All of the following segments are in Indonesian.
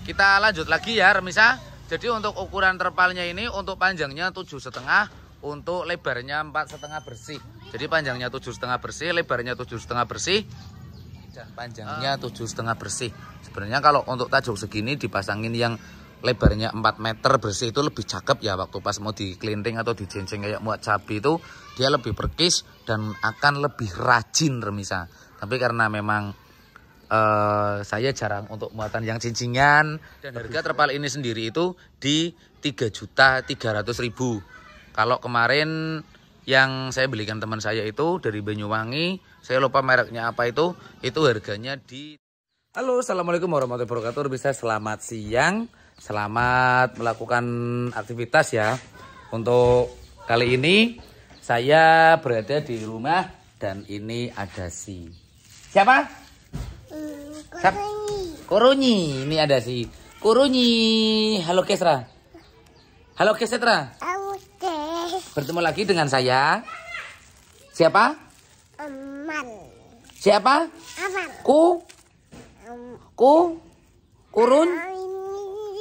Kita lanjut lagi ya Remisa. Jadi untuk ukuran terpalnya ini untuk panjangnya 7,5, untuk lebarnya 4,5 bersih. Jadi panjangnya 7,5 bersih, lebarnya 7,5 bersih, dan panjangnya 7,5 bersih. Sebenarnya kalau untuk tajuk segini dipasangin yang lebarnya 4 meter bersih itu lebih cakep ya, waktu pas mau dikelinting atau dijenceng kayak muat cabai itu dia lebih perkis dan akan lebih rajin Remisa. Tapi karena memang saya jarang untuk muatan yang cincingan, dan harga terpal ini sendiri itu di 3.300.000. Kalau kemarin yang saya belikan teman saya itu dari Banyuwangi, saya lupa mereknya apa itu harganya di... Halo, assalamualaikum warahmatullahi wabarakatuh. Bisa selamat siang, selamat melakukan aktivitas ya. Untuk kali ini saya berada di rumah dan ini ada siapa? Kurunyi. Ini ada Kurunyi. Halo Kesra. Halo Kesetra. Bertemu lagi dengan saya. Siapa? Aman. Siapa? Aman.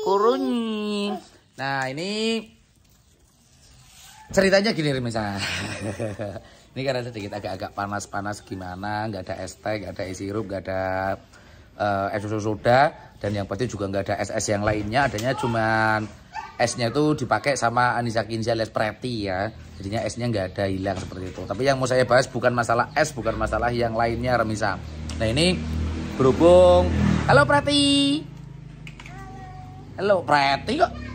Kurunyi. Nah, ini ceritanya gini misalnya. Ini karena sedikit agak-agak panas-panas gimana, nggak ada es teh, nggak ada es sirup, nggak ada es susu soda, dan yang pasti juga nggak ada es-es yang lainnya. Adanya cuman esnya itu dipakai sama Anissa Kinsia Les Preti ya. Jadinya esnya nggak ada hilang seperti itu. Tapi yang mau saya bahas bukan masalah es, bukan masalah yang lainnya Remisa. Nah ini berhubung, halo Preti. Halo Preti kok.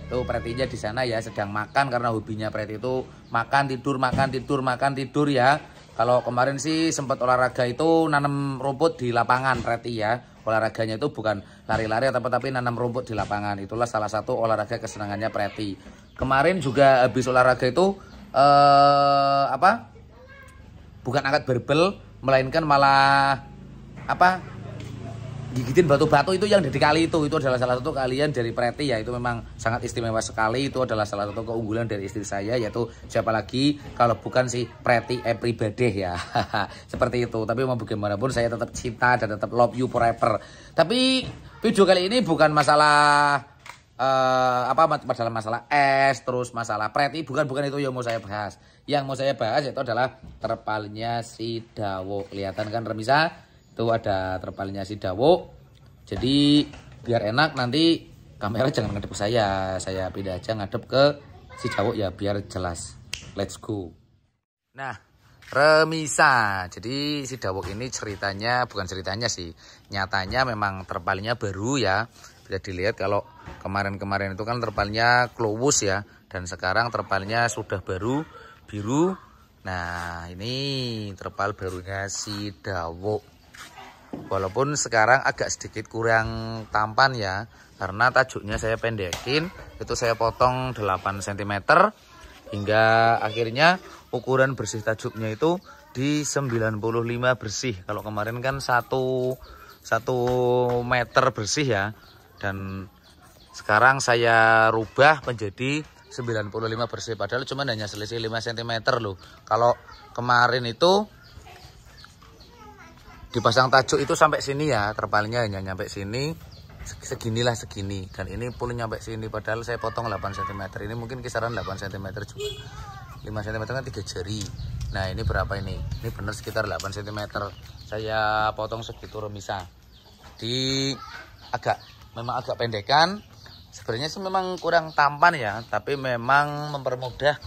Tuh Pretinya di sana ya sedang makan karena hobinya Preti itu makan tidur ya. Kalau kemarin sih sempat olahraga itu nanam rumput di lapangan Preti ya. Olahraganya itu bukan lari-lari tapi nanam rumput di lapangan. Itulah salah satu olahraga kesenangannya Preti. Kemarin juga habis olahraga itu bukan angkat barbel, melainkan malah gigitin batu-batu itu yang dari kali itu adalah salah satu keahlian dari Preti ya. Itu memang sangat istimewa sekali. Itu adalah salah satu keunggulan dari istri saya, yaitu siapa lagi kalau bukan si Preti Everybody ya. Seperti itu. Tapi mau bagaimanapun saya tetap cinta dan tetap love you forever. Tapi video kali ini bukan masalah masalah es, terus masalah Preti, bukan itu yang mau saya bahas. Yang mau saya bahas itu adalah terpalnya si Dawo. Kelihatan kan Remisa? Itu ada terpalnya si Dawo. Jadi biar enak nanti kamera jangan ngadep ke saya pindah aja ngadep ke si Dawo ya biar jelas. Let's go. Nah Remisa, jadi si Dawo ini bukan ceritanya sih, nyatanya memang terpalnya baru ya. Bisa dilihat kalau kemarin itu kan terpalnya klowus ya, dan sekarang terpalnya sudah baru biru. Nah ini terpal barunya si Dawo. Walaupun sekarang agak sedikit kurang tampan ya, karena tajuknya saya pendekin, itu saya potong 8 cm hingga akhirnya ukuran bersih tajuknya itu di 95 bersih. Kalau kemarin kan 1 meter bersih ya, dan sekarang saya rubah menjadi 95 bersih, padahal cuma hanya selisih 5 cm loh. Kalau kemarin itu dipasang tajuk itu sampai sini ya, terpalnya hanya nyampe sini, segini, dan ini pun nyampe sini, padahal saya potong 8 cm. Ini mungkin kisaran 8 cm juga. 5 cm kan 3 jari. Nah ini berapa ini benar sekitar 8 cm saya potong segitu Remisa. Memang agak pendekan. Sebenarnya sih memang kurang tampan ya, tapi memang mempermudah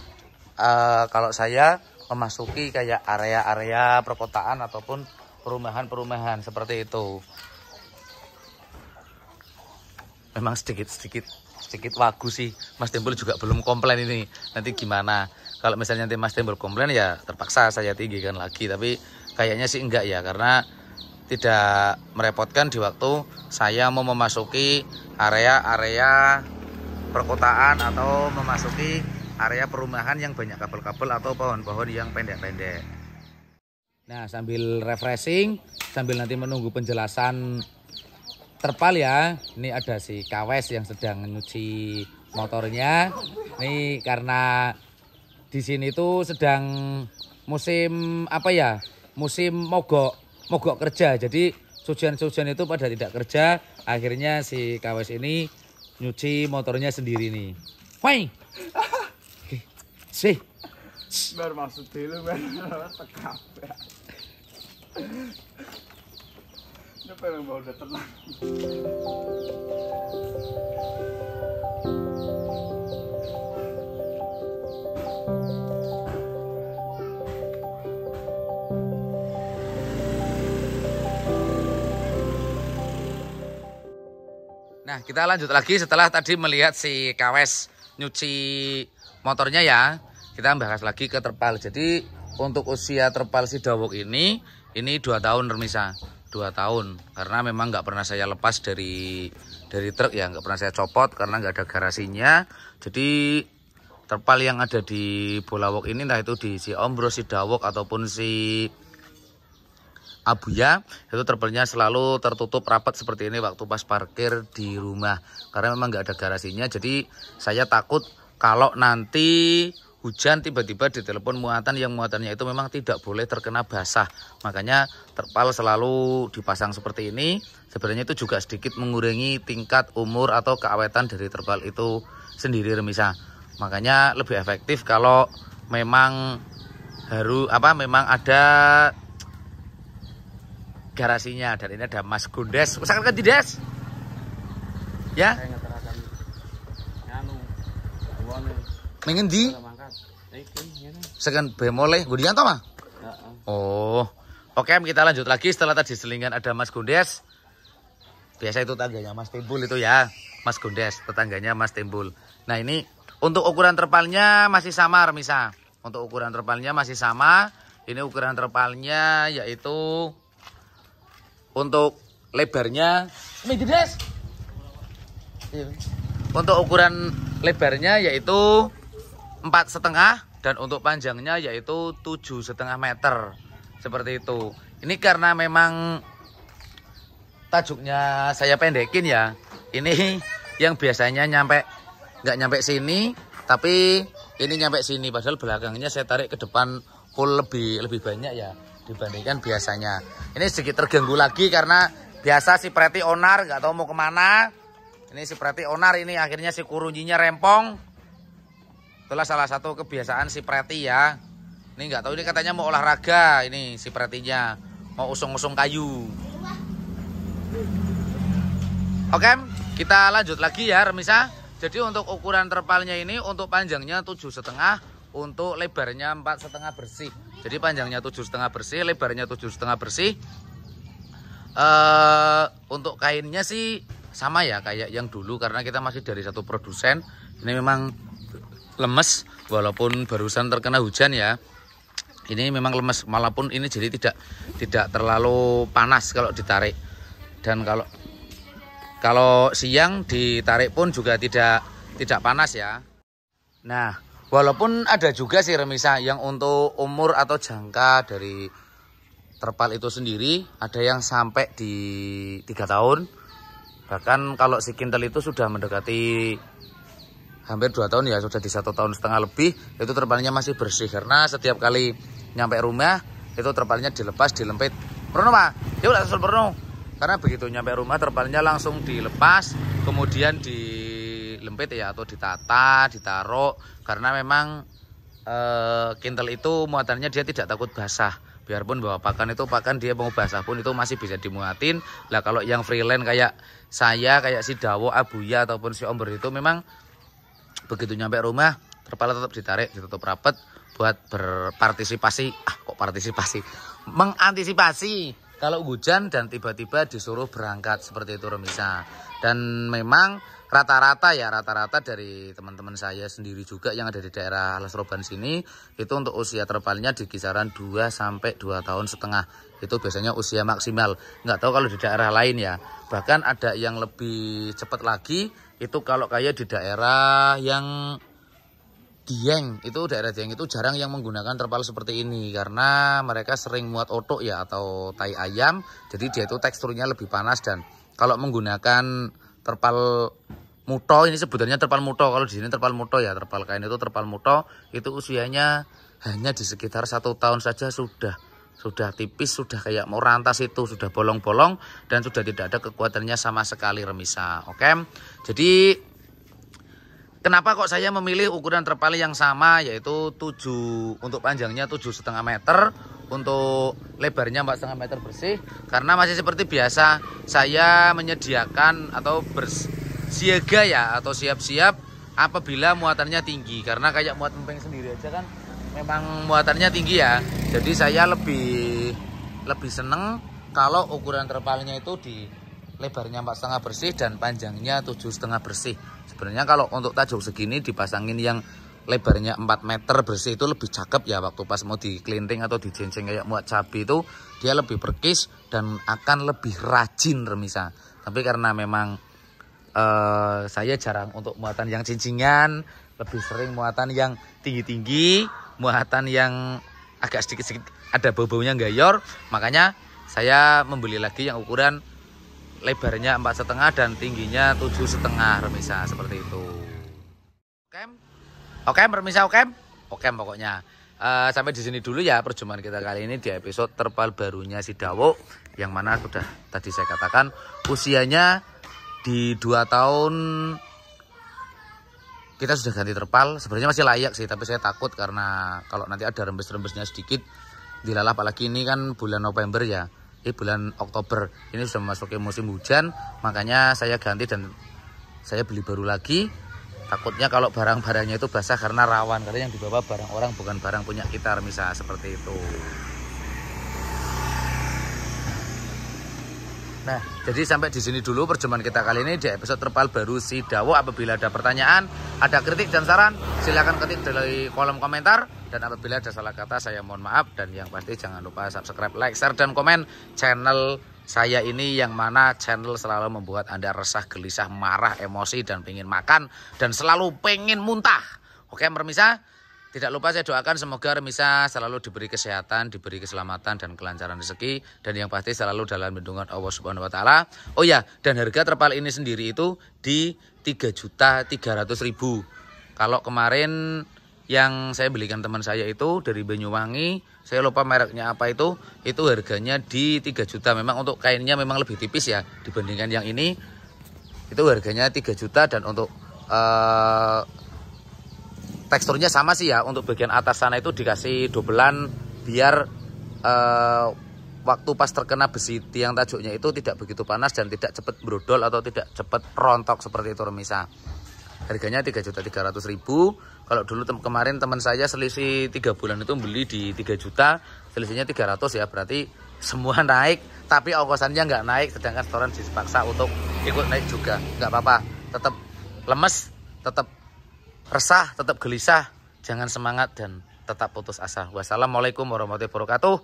kalau saya memasuki kayak area-area perkotaan ataupun perumahan seperti itu. Memang sedikit wagu sih. Mas Timbul juga belum komplain ini. Nanti gimana? Kalau misalnya nanti Mas Timbul komplain ya terpaksa saya tinggikan lagi. Tapi kayaknya sih enggak ya, karena tidak merepotkan di waktu saya mau memasuki area-area perkotaan atau memasuki area perumahan yang banyak kabel-kabel atau pohon-pohon yang pendek-pendek. Nah sambil refreshing, sambil nanti menunggu penjelasan terpal ya. Ini ada si Kawes yang sedang nyuci motornya. Ini karena di sini tuh sedang musim musim mogok kerja. Jadi Sujian-sujian itu pada tidak kerja, akhirnya si KWS ini nyuci motornya sendiri nih. Woi. Sih. Baru maksud dulu baru tekap. Ini pengen bawa udah tenang. Nah, kita lanjut lagi setelah tadi melihat si KWS nyuci motornya ya. Kita bahas lagi ke terpal. Jadi untuk usia terpal si Dawok ini 2 tahun Remisa. 2 tahun. Karena memang nggak pernah saya lepas dari truk ya. Nggak pernah saya copot karena nggak ada garasinya. Jadi terpal yang ada di Bolawok ini entah itu di si Ombro, si Dawok ataupun si Abuya, itu terpalnya selalu tertutup rapat seperti ini waktu pas parkir di rumah karena memang nggak ada garasinya. Jadi saya takut kalau nanti hujan tiba-tiba ditelepon muatan yang muatannya itu memang tidak boleh terkena basah, makanya terpal selalu dipasang seperti ini. Sebenarnya itu juga sedikit mengurangi tingkat umur atau keawetan dari terpal itu sendiri Remisa. Makanya lebih efektif kalau memang memang ada garasinya. Dan ini ada Mas Gondes. Usahakan kan Des? Ya? Mengen di? Sekan bemole Gudian toh mah? Oh. Oke, kita lanjut lagi setelah tadi selingan ada Mas Gondes. Biasa itu tangganya Mas Timbul itu ya. Mas Gondes, tetangganya Mas Timbul. Nah, ini untuk ukuran terpalnya masih sama Remisa. Untuk ukuran terpalnya masih sama. Ini ukuran terpalnya yaitu untuk lebarnya untuk ukuran lebarnya yaitu 4,5 dan untuk panjangnya yaitu 7,5 meter seperti itu. Ini karena memang tajuknya saya pendekin ya. Ini yang biasanya nggak nyampe sini, tapi ini nyampe sini. Padahal belakangnya saya tarik ke depan full lebih banyak ya dibandingkan biasanya. Ini sedikit terganggu lagi karena biasa si Preti onar nggak tahu mau kemana. Ini si Preti onar ini akhirnya si kurunjinya rempong. Itulah salah satu kebiasaan si Preti ya. Ini nggak tahu ini katanya mau olahraga ini si Pretinya mau usung-usung kayu. Oke, kita lanjut lagi ya Remisa. Jadi untuk ukuran terpalnya ini untuk panjangnya 7,5, untuk lebarnya 4,5 bersih. Jadi panjangnya 7,5 bersih, lebarnya 7,5 bersih. Untuk kainnya sih sama ya kayak yang dulu karena kita masih dari satu produsen. Ini memang lemes walaupun barusan terkena hujan ya. Ini memang lemes, walaupun ini jadi tidak terlalu panas kalau ditarik. Dan kalau siang ditarik pun juga tidak panas ya. Nah, walaupun ada juga sih Remisa yang untuk umur atau jangka dari terpal itu sendiri ada yang sampai di 3 tahun. Bahkan kalau si kintal itu sudah mendekati hampir 2 tahun ya, sudah di 1,5 tahun lebih, itu terpalnya masih bersih karena setiap kali nyampe rumah itu terpalnya dilepas, dilempit. Perno Pak, yuk langsung perno. Karena begitu nyampe rumah terpalnya langsung dilepas, kemudian dilempit ya atau ditata, ditaruh karena memang kintal itu muatannya dia tidak takut basah. Biarpun bawa pakan itu pakan dia mau basah pun itu masih bisa dimuatin. Lah kalau yang freelance kayak saya, kayak si Dawo, Abuya ataupun si Omber itu memang begitu nyampe rumah terpal tetap ditarik, ditutup rapat buat berpartisipasi. Mengantisipasi kalau hujan dan tiba-tiba disuruh berangkat seperti itu Remisa. Dan memang rata-rata dari teman-teman saya sendiri juga yang ada di daerah Alas Roban sini itu untuk usia terpalnya di kisaran 2 sampai 2,5 tahun. Itu biasanya usia maksimal. Nggak tahu kalau di daerah lain ya. Bahkan ada yang lebih cepat lagi itu kalau kayak di daerah yang Dieng, itu daerah Dieng itu jarang yang menggunakan terpal seperti ini karena mereka sering muat otok ya atau tai ayam. Jadi dia itu teksturnya lebih panas. Dan kalau menggunakan terpal muto, ini sebutannya terpal muto. Kalau di sini terpal muto ya, terpal kain itu terpal muto, itu usianya hanya di sekitar 1 tahun saja sudah sudah tipis, sudah kayak mau rantas itu, sudah bolong-bolong dan sudah tidak ada kekuatannya sama sekali remisa. Oke. Jadi kenapa kok saya memilih ukuran terpal yang sama, yaitu 7 untuk panjangnya 7,5 meter, untuk lebarnya 4,5 meter bersih. Karena masih seperti biasa saya menyediakan atau bersiaga ya, atau siap-siap apabila muatannya tinggi. Karena kayak muat empeng sendiri aja kan memang muatannya tinggi ya. Jadi saya lebih seneng kalau ukuran terpalnya itu di lebarnya 4,5 bersih dan panjangnya 7,5 bersih. Sebenarnya kalau untuk tajuk segini dipasangin yang lebarnya 4 meter bersih itu lebih cakep ya, waktu pas mau dikelinting atau dijenceng kayak muat cabai itu dia lebih perkis dan akan lebih rajin remisa. Tapi karena memang saya jarang untuk muatan yang cincingan, lebih sering muatan yang tinggi-tinggi, muatan yang agak sedikit-sedikit ada bau-baunya gayor, makanya saya membeli lagi yang ukuran lebarnya 4,5 dan tingginya 7,5 remisa, seperti itu. Oke remisa, oke pokoknya. Sampai di sini dulu ya perjumpaan kita kali ini di episode terpal barunya si Dawo, yang mana sudah tadi saya katakan usianya di 2 tahun kita sudah ganti terpal. Sebenarnya masih layak sih, tapi saya takut karena kalau nanti ada rembes-rembesnya sedikit dilalap, apalagi ini kan bulan November ya, bulan Oktober ini sudah memasuki musim hujan, makanya saya ganti dan saya beli baru lagi. Takutnya kalau barang-barangnya itu basah karena rawan, karena yang dibawa barang orang bukan barang punya kita remisa, seperti itu. Nah, jadi sampai di sini dulu perjumpaan kita kali ini di episode terpal baru si Dawo. Apabila ada pertanyaan, ada kritik dan saran, silakan ketik dari kolom komentar. Dan apabila ada salah kata, saya mohon maaf. Dan yang pasti jangan lupa subscribe, like, share, dan komen channel saya ini, yang mana channel selalu membuat Anda resah, gelisah, marah, emosi, dan pengen makan, dan selalu pengen muntah. Oke, remisa? Tidak lupa saya doakan semoga remisa selalu diberi kesehatan, diberi keselamatan dan kelancaran rezeki, dan yang pasti selalu dalam lindungan Allah Subhanahu wa taala. Oh ya, dan harga terpal ini sendiri itu di 3.300.000. Kalau kemarin yang saya belikan teman saya itu dari Banyuwangi, saya lupa mereknya apa itu harganya di 3 juta. Memang untuk kainnya memang lebih tipis ya dibandingkan yang ini. Itu harganya 3 juta dan untuk teksturnya sama sih ya. Untuk bagian atas sana itu dikasih dobelan biar waktu pas terkena besi tiang tajuknya itu tidak begitu panas dan tidak cepat brodol atau tidak cepat rontok, seperti itu remisa. Harganya 3.300.000. Kalau dulu kemarin teman saya selisih 3 bulan itu beli di 3 juta, selisihnya 300 ya, berarti semua naik, tapi ongkosannya nggak naik, sedangkan setoran dipaksa untuk ikut naik juga. Nggak apa-apa, tetap lemes, tetap resah, tetap gelisah, jangan semangat dan tetap putus asa. Wassalamualaikum warahmatullahi wabarakatuh.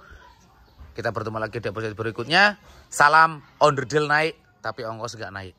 Kita bertemu lagi di episode berikutnya. Salam onderdil naik, tapi ongkos nggak naik.